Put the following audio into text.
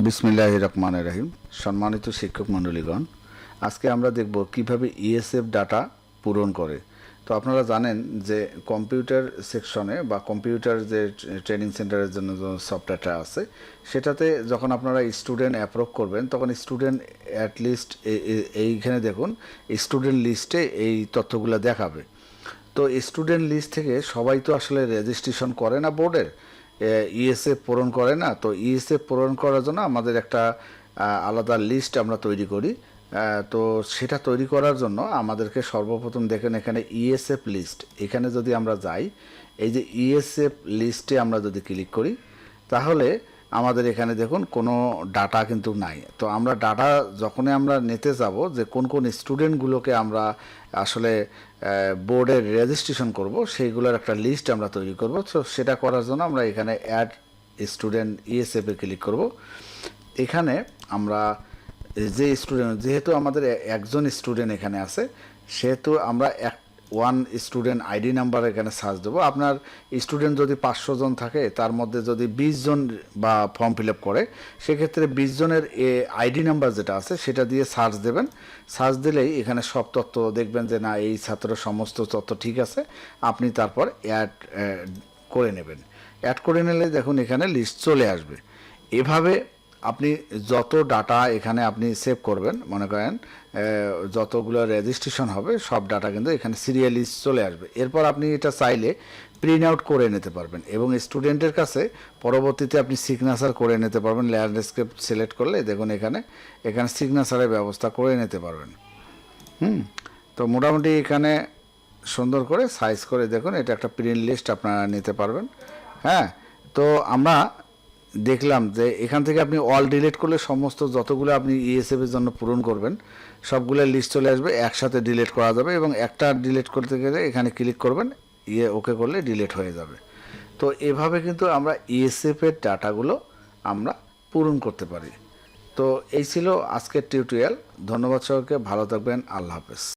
বিসমিল্লাহির রহমানির রহিম। সম্মানিত শিক্ষক মণ্ডলীগণ, আজকে আমরা দেখব কিভাবে ইএসএফ ডাটা পূরণ করে। তো আপনারা জানেন যে কম্পিউটার সেকশনে বা কম্পিউটার যে ট্রেনিং সেন্টারের জন্য যে সফটওয়্যারটা আছে, সেটাতে যখন আপনারা স্টুডেন্ট অ্যাপ্রুভ করবেন তখন স্টুডেন্ট অ্যাটলিস্ট এইখানে দেখুন স্টুডেন্ট লিস্টে এই তথ্যগুলো দেখাবে। তো স্টুডেন্ট লিস্ট থেকে সবাই তো আসলে রেজিস্ট্রেশন করে না বোর্ডের, ইএসএফ পূরণ করে না। তো ইএসএফ পূরণ করার জন্য আমাদের একটা আলাদা লিস্ট আমরা তৈরি করি। তো সেটা তৈরি করার জন্য আমাদেরকে সর্বপ্রথম দেখেন এখানে ইএসএফ লিস্ট, এখানে যদি আমরা যাই, এই যে ইএসএফ লিস্টে আমরা যদি ক্লিক করি তাহলে আমাদের এখানে দেখুন কোনো ডাটা কিন্তু নাই। তো আমরা ডাটা যখনই আমরা নিতে যাব যে কোন কোন স্টুডেন্টগুলোকে আমরা আসলে বোর্ডের রেজিস্ট্রেশন করব, সেইগুলোর একটা লিস্ট আমরা তৈরি করব। তো সেটা করার জন্য আমরা এখানে অ্যাড স্টুডেন্ট ইএসএফে ক্লিক করব। এখানে আমরা যে স্টুডেন্ট, যেহেতু আমাদের একজন স্টুডেন্ট এখানে আছে, সেহেতু আমরা ওয়ান স্টুডেন্ট আইডি নাম্বার এখানে সার্চ দেবো। আপনার স্টুডেন্ট যদি 500 জন থাকে, তার মধ্যে যদি 20 জন বা ফর্ম ফিল আপ করে, সেক্ষেত্রে 20 জনের আইডি নাম্বার যেটা আছে সেটা দিয়ে সার্চ দেবেন। সার্চ দিলেই এখানে সব তথ্য দেখবেন যে না, এই ছাত্রের সমস্ত তথ্য ঠিক আছে। আপনি তারপর অ্যাড করে নেবেন। অ্যাড করে নিলে দেখুন এখানে লিস্ট চলে আসবে। এভাবে আপনি যত ডাটা এখানে আপনি সেভ করবেন, মনে করেন যতগুলো রেজিস্ট্রেশন হবে সব ডাটা কিন্তু এখানে সিরিয়াল লিস্ট চলে আসবে। এরপর আপনি এটা চাইলে প্রিন্ট আউট করে নিতে পারবেন এবং স্টুডেন্টের কাছে পরবর্তীতে আপনি সিগনেচার করে নিতে পারবেন। ল্যান্ডস্কেপ সিলেক্ট করলে দেখুন এখানে সিগনেচারের ব্যবস্থা করে নিতে পারবেন। তো মোটামুটি এখানে সুন্দর করে সাইজ করে দেখুন এটা একটা প্রিন্ট লিস্ট আপনারা নিতে পারবেন। হ্যাঁ, তো আমরা দেখলাম যে এখান থেকে আপনি অল ডিলিট করলে সমস্ত যতগুলো আপনি ইএসএফ এর জন্য পূরণ করবেন সবগুলো লিস্ট চলে আসবে, একসাথে ডিলিট করা যাবে। এবং একটা ডিলিট করতে গেলে এখানে ক্লিক করবেন, ওকে করলে ডিলিট হয়ে যাবে। তো এভাবে কিন্তু আমরা ইএসএফ এর ডাটাগুলো আমরা পূরণ করতে পারি। তো এই ছিল আজকের টিউটোরিয়াল। ধন্যবাদ সবাইকে, ভালো থাকবেন, আল্লাহ হাফেজ।